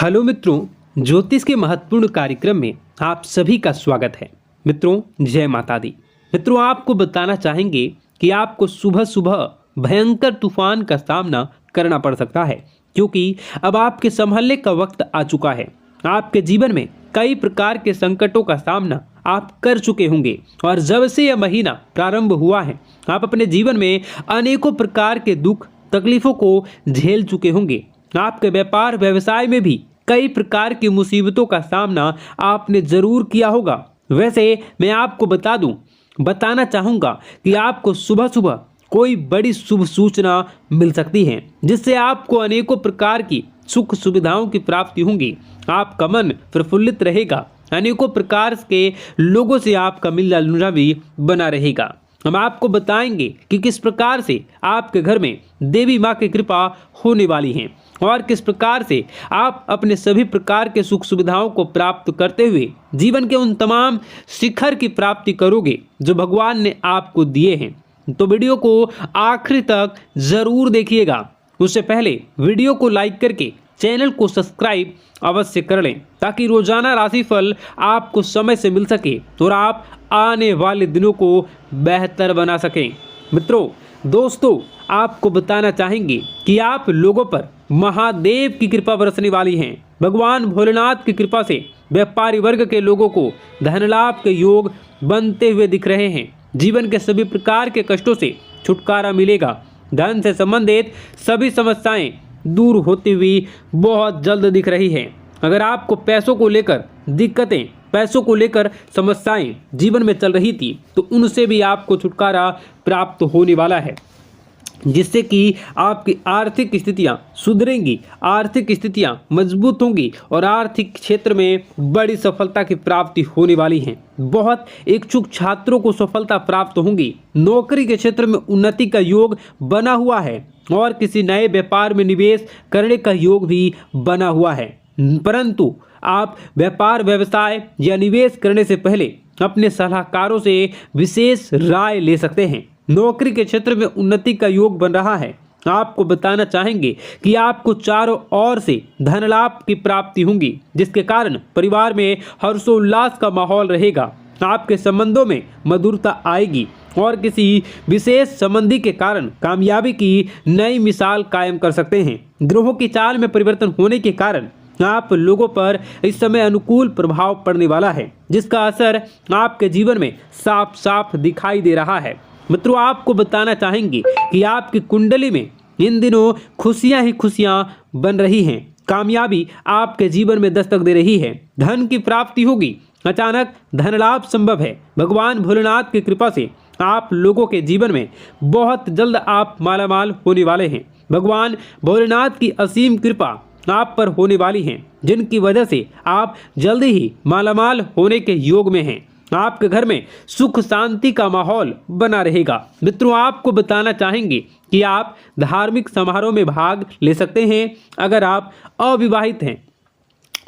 Hello मित्रों, ज्योतिष के महत्वपूर्ण कार्यक्रम में आप सभी का स्वागत है। मित्रों, जय माता दी। मित्रों, आपको बताना चाहेंगे कि आपको सुबह सुबह भयंकर तूफान का सामना करना पड़ सकता है, क्योंकि अब आपके संभलने का वक्त आ चुका है। आपके जीवन में कई प्रकार के संकटों का सामना आप कर चुके होंगे और जब से यह महीना प्रारंभ हुआ है, आप अपने जीवन में अनेकों प्रकार के दुख तकलीफों को झेल चुके होंगे। आपके व्यापार व्यवसाय में भी कई प्रकार की मुसीबतों का सामना आपने जरूर किया होगा। वैसे मैं आपको बताना चाहूँगा कि आपको सुबह सुबह कोई बड़ी शुभ सूचना मिल सकती है, जिससे आपको अनेकों प्रकार की सुख सुविधाओं की प्राप्ति होंगी। आपका मन प्रफुल्लित रहेगा, अनेकों प्रकार के लोगों से आपका मिलना जुलना भी बना रहेगा। हम आपको बताएंगे कि किस प्रकार से आपके घर में देवी माँ की कृपा होने वाली है और किस प्रकार से आप अपने सभी प्रकार के सुख सुविधाओं को प्राप्त करते हुए जीवन के उन तमाम शिखर की प्राप्ति करोगे जो भगवान ने आपको दिए हैं। तो वीडियो को आखिरी तक जरूर देखिएगा। उससे पहले वीडियो को लाइक करके चैनल को सब्सक्राइब अवश्य कर लें, ताकि रोजाना राशिफल आपको समय से मिल सके और आप आने वाले दिनों को बेहतर बना सकें। मित्रों, दोस्तों, आपको बताना चाहेंगे कि आप लोगों पर महादेव की कृपा बरसने वाली है। भगवान भोलेनाथ की कृपा से व्यापारी वर्ग के लोगों को धन लाभ के योग बनते हुए दिख रहे हैं। जीवन के सभी प्रकार के कष्टों से छुटकारा मिलेगा। धन से संबंधित सभी समस्याएं दूर होती हुई बहुत जल्द दिख रही है। अगर आपको पैसों को लेकर दिक्कतें, पैसों को लेकर समस्याएं जीवन में चल रही थी, तो उनसे भी आपको छुटकारा प्राप्त होने वाला है, जिससे कि आपकी आर्थिक स्थितियां सुधरेंगी, आर्थिक स्थितियां मजबूत होंगी और आर्थिक क्षेत्र में बड़ी सफलता की प्राप्ति होने वाली है। बहुत इच्छुक छात्रों को सफलता प्राप्त होंगी। नौकरी के क्षेत्र में उन्नति का योग बना हुआ है और किसी नए व्यापार में निवेश करने का योग भी बना हुआ है। परंतु आप व्यापार व्यवसाय या निवेश करने से पहले अपने सलाहकारों से विशेष राय ले सकते हैं। नौकरी के क्षेत्र में उन्नति का योग बन रहा है। आपको बताना चाहेंगे कि आपको चारों ओर से धन लाभ की प्राप्ति होंगी, जिसके कारण परिवार में हर्षोल्लास का माहौल रहेगा। आपके संबंधों में मधुरता आएगी और किसी विशेष संबंधी के कारण कामयाबी की नई मिसाल कायम कर सकते हैं। ग्रहों की चाल में परिवर्तन होने के कारण आप लोगों पर इस समय अनुकूल प्रभाव पड़ने वाला है, जिसका असर आपके जीवन में साफ साफ दिखाई दे रहा है। मित्रों, आपको बताना चाहेंगे कि आपकी कुंडली में इन दिनों खुशियां ही खुशियां बन रही हैं। कामयाबी आपके जीवन में दस्तक दे रही है। धन की प्राप्ति होगी, अचानक धन लाभ संभव है। भगवान भोलेनाथ की कृपा से आप लोगों के जीवन में बहुत जल्द आप मालामाल होने वाले हैं। भगवान भोलेनाथ की असीम कृपा आप पर होने वाली है, जिनकी वजह से आप जल्दी ही मालामाल होने के योग में हैं। आपके घर में सुख शांति का माहौल बना रहेगा। मित्रों, आपको बताना चाहेंगे कि आप धार्मिक समारोह में भाग ले सकते हैं। अगर आप अविवाहित हैं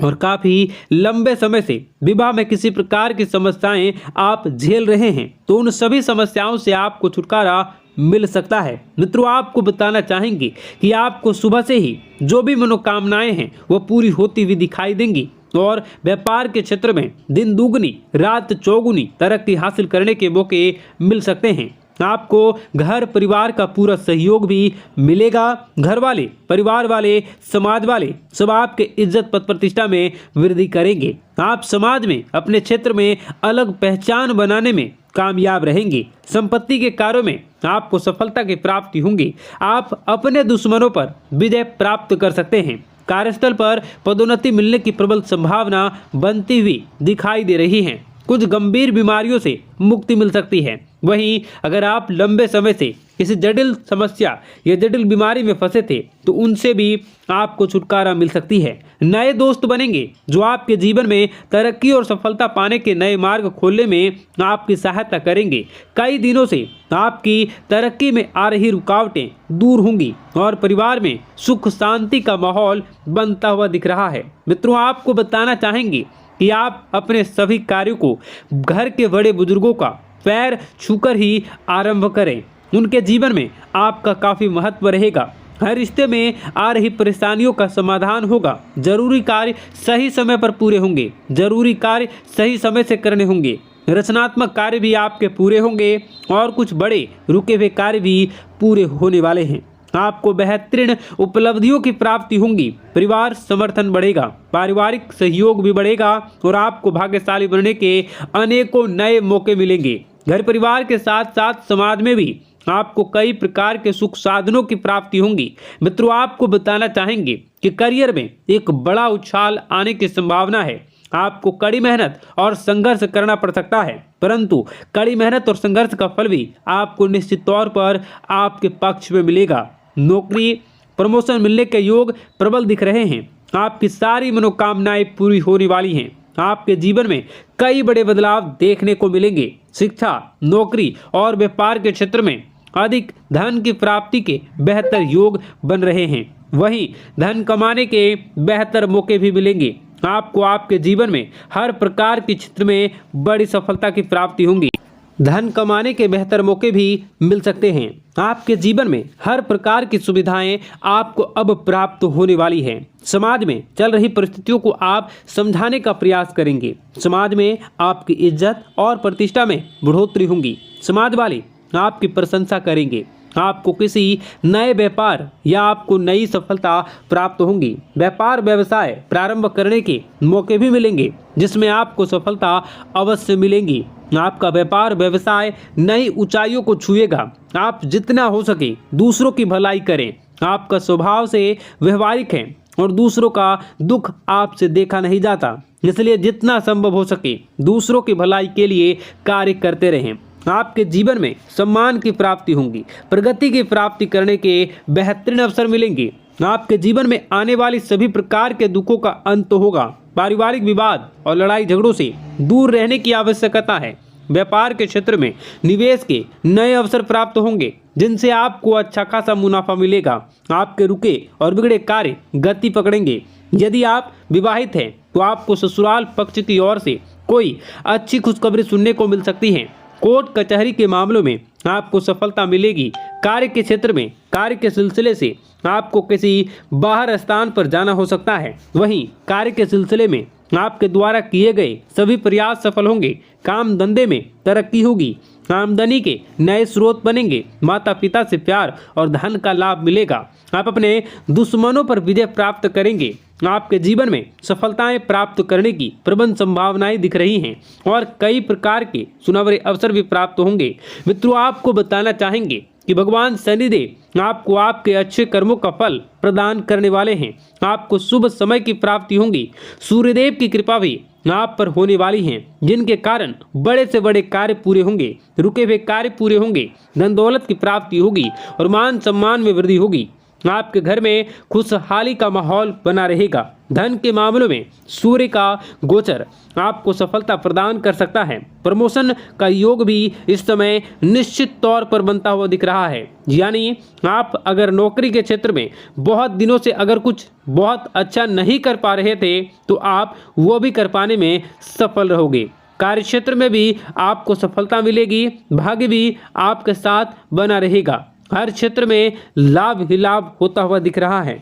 और काफ़ी लंबे समय से विवाह में किसी प्रकार की समस्याएं आप झेल रहे हैं, तो उन सभी समस्याओं से आपको छुटकारा मिल सकता है। मित्रों, आपको बताना चाहेंगे कि आपको सुबह से ही जो भी मनोकामनाएं हैं वो पूरी होती हुई दिखाई देंगी और व्यापार के क्षेत्र में दिन दुगनी रात चौगुनी तरक्की हासिल करने के मौके मिल सकते हैं। आपको घर परिवार का पूरा सहयोग भी मिलेगा। घर वाले, परिवार वाले, समाज वाले सब आपके इज्जत पद प्रतिष्ठा में वृद्धि करेंगे। आप समाज में अपने क्षेत्र में अलग पहचान बनाने में कामयाब रहेंगे। संपत्ति के कार्यों में आपको सफलता की प्राप्ति होंगी। आप अपने दुश्मनों पर विजय प्राप्त कर सकते हैं। कार्यस्थल पर पदोन्नति मिलने की प्रबल संभावना बनती हुई दिखाई दे रही है। कुछ गंभीर बीमारियों से मुक्ति मिल सकती है। वहीं अगर आप लंबे समय से किसी जटिल समस्या या जटिल बीमारी में फंसे थे, तो उनसे भी आपको छुटकारा मिल सकती है। नए दोस्त बनेंगे जो आपके जीवन में तरक्की और सफलता पाने के नए मार्ग खोलने में आपकी सहायता करेंगे। कई दिनों से आपकी तरक्की में आ रही रुकावटें दूर होंगी और परिवार में सुख शांति का माहौल बनता हुआ दिख रहा है। मित्रों, आपको बताना चाहेंगे कि आप अपने सभी कार्यों को घर के बड़े बुजुर्गों का पैर छूकर ही आरंभ करें। उनके जीवन में आपका काफ़ी महत्व रहेगा। हर रिश्ते में आ रही परेशानियों का समाधान होगा। जरूरी कार्य सही समय पर पूरे होंगे। जरूरी कार्य सही समय से करने होंगे। रचनात्मक कार्य भी आपके पूरे होंगे और कुछ बड़े रुके हुए कार्य भी पूरे होने वाले हैं। आपको बेहतरीन उपलब्धियों की प्राप्ति होंगी। परिवार समर्थन बढ़ेगा। पारिवारिक सहयोग भी बढ़ेगा और आपको भाग्यशाली बनने के अनेकों नए मौके मिलेंगे। घर परिवार के साथ साथ समाज में भी आपको कई प्रकार के सुख साधनों की प्राप्ति होंगी। मित्रों, आपको बताना चाहेंगे कि करियर में एक बड़ा उछाल आने की संभावना है। आपको कड़ी मेहनत और संघर्ष करना पड़ सकता है, परंतु कड़ी मेहनत और संघर्ष का फल भी आपको निश्चित तौर पर आपके पक्ष में मिलेगा। नौकरी प्रमोशन मिलने के योग प्रबल दिख रहे हैं। आपकी सारी मनोकामनाएं पूरी होने वाली हैं। आपके जीवन में कई बड़े बदलाव देखने को मिलेंगे। शिक्षा, नौकरी और व्यापार के क्षेत्र में अधिक धन की प्राप्ति के बेहतर योग बन रहे हैं। वहीं धन कमाने के बेहतर मौके भी मिलेंगे। आपको आपके जीवन में हर प्रकार के क्षेत्र में बड़ी सफलता की प्राप्ति होंगी। धन कमाने के बेहतर मौके भी मिल सकते हैं। आपके जीवन में हर प्रकार की सुविधाएं आपको अब प्राप्त होने वाली हैं। समाज में चल रही परिस्थितियों को आप समझाने का प्रयास करेंगे। समाज में आपकी इज्जत और प्रतिष्ठा में बढ़ोतरी होगी। समाज वाले आपकी प्रशंसा करेंगे। आपको किसी नए व्यापार या आपको नई सफलता प्राप्त होंगी। व्यापार व्यवसाय प्रारंभ करने के मौके भी मिलेंगे, जिसमें आपको सफलता अवश्य मिलेंगी। आपका व्यापार व्यवसाय नई ऊंचाइयों को छुएगा। आप जितना हो सके दूसरों की भलाई करें। आपका स्वभाव से व्यवहारिक है और दूसरों का दुख आपसे देखा नहीं जाता, इसलिए जितना संभव हो सके दूसरों की भलाई के लिए कार्य करते रहें। आपके जीवन में सम्मान की प्राप्ति होगी। प्रगति की प्राप्ति करने के बेहतरीन अवसर मिलेंगे। आपके जीवन में आने वाली सभी प्रकार के दुखों का अंत होगा। पारिवारिक विवाद और लड़ाई झगड़ों से दूर रहने की आवश्यकता है। व्यापार के क्षेत्र में निवेश के नए अवसर प्राप्त होंगे, जिनसे आपको अच्छा खासा मुनाफा मिलेगा। आपके रुके और बिगड़े कार्य गति पकड़ेंगे। यदि आप विवाहित हैं तो आपको ससुराल पक्ष की ओर से कोई अच्छी खुशखबरी सुनने को मिल सकती है। कोर्ट कचहरी के मामलों में आपको सफलता मिलेगी। कार्य के क्षेत्र में कार्य के सिलसिले से आपको किसी बाहर स्थान पर जाना हो सकता है। वहीं कार्य के सिलसिले में आपके द्वारा किए गए सभी प्रयास सफल होंगे। काम धंधे में तरक्की होगी। आमदनी के नए स्रोत बनेंगे। माता पिता से प्यार और धन का लाभ मिलेगा। आप अपने दुश्मनों पर विजय प्राप्त करेंगे। आपके जीवन में सफलताएं प्राप्त करने की प्रबल संभावनाएं दिख रही हैं और कई प्रकार के सुनहरे अवसर भी प्राप्त होंगे। मित्रों, आपको बताना चाहेंगे कि भगवान शनिदेव आपको आपके अच्छे कर्मों का फल प्रदान करने वाले हैं। आपको शुभ समय की प्राप्ति होगी। सूर्यदेव की कृपा भी आप पर होने वाली है, जिनके कारण बड़े से बड़े कार्य पूरे होंगे। रुके हुए कार्य पूरे होंगे। धन दौलत की प्राप्ति होगी और मान सम्मान में वृद्धि होगी। आपके घर में खुशहाली का माहौल बना रहेगा। धन के मामलों में सूर्य का गोचर आपको सफलता प्रदान कर सकता है। प्रमोशन का योग भी इस समय निश्चित तौर पर बनता हुआ दिख रहा है। यानी आप अगर नौकरी के क्षेत्र में बहुत दिनों से अगर कुछ बहुत अच्छा नहीं कर पा रहे थे तो आप वो भी कर पाने में सफल रहोगे। कार्य क्षेत्र में भी आपको सफलता मिलेगी। भाग्य भी आपके साथ बना रहेगा। हर क्षेत्र में लाभ ही लाभ होता हुआ दिख रहा है,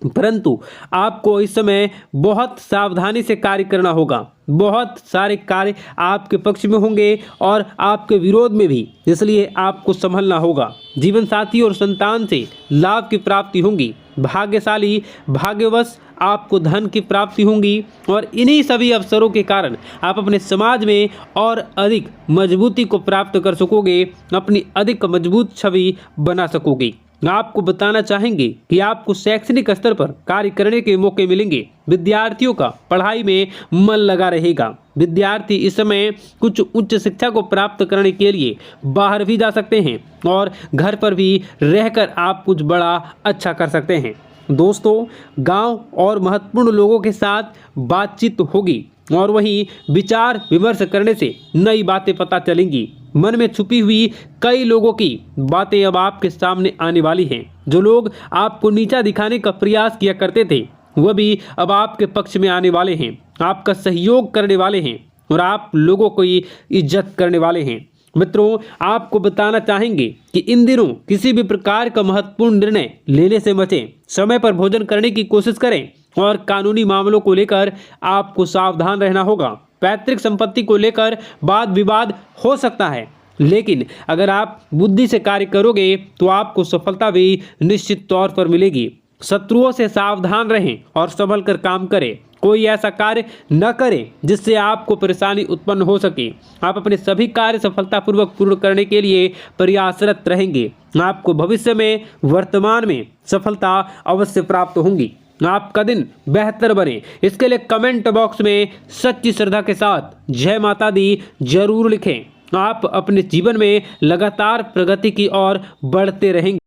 परंतु आपको इस समय बहुत सावधानी से कार्य करना होगा। बहुत सारे कार्य आपके पक्ष में होंगे और आपके विरोध में भी, इसलिए आपको संभलना होगा। जीवन साथी और संतान से लाभ की प्राप्ति होगी। भाग्यशाली भाग्यवश आपको धन की प्राप्ति होगी और इन्हीं सभी अवसरों के कारण आप अपने समाज में और अधिक मजबूती को प्राप्त कर सकोगे। अपनी अधिक मजबूत छवि बना सकोगे। आपको बताना चाहेंगे कि आपको शैक्षणिक स्तर पर कार्य करने के मौके मिलेंगे। विद्यार्थियों का पढ़ाई में मन लगा रहेगा। विद्यार्थी इस समय कुछ उच्च शिक्षा को प्राप्त करने के लिए बाहर भी जा सकते हैं और घर पर भी रहकर आप कुछ बड़ा अच्छा कर सकते हैं। दोस्तों, गांव और महत्वपूर्ण लोगों के साथ बातचीत होगी और वहीं विचार विमर्श करने से नई बातें पता चलेंगी। मन में छुपी हुई कई लोगों की बातें अब आपके सामने आने वाली हैं। जो लोग आपको नीचा दिखाने का प्रयास किया करते थे वह भी अब आपके पक्ष में आने वाले हैं। आपका सहयोग करने वाले हैं और आप लोगों को इज्जत करने वाले हैं। मित्रों, आपको बताना चाहेंगे कि इन दिनों किसी भी प्रकार का महत्वपूर्ण निर्णय लेने से बचें, समय पर भोजन करने की कोशिश करें और कानूनी मामलों को लेकर आपको सावधान रहना होगा। पैतृक संपत्ति को लेकर वाद विवाद हो सकता है, लेकिन अगर आप बुद्धि से कार्य करोगे तो आपको सफलता भी निश्चित तौर पर मिलेगी। शत्रुओं से सावधान रहें और संभल कर काम करें। कोई ऐसा कार्य न करें जिससे आपको परेशानी उत्पन्न हो सके। आप अपने सभी कार्य सफलतापूर्वक पूर्ण करने के लिए प्रयासरत रहेंगे। आपको भविष्य में वर्तमान में सफलता अवश्य प्राप्त होंगी। आपका दिन बेहतर बने, इसके लिए कमेंट बॉक्स में सच्ची श्रद्धा के साथ जय माता दी जरूर लिखें। आप अपने जीवन में लगातार प्रगति की ओर बढ़ते रहेंगे।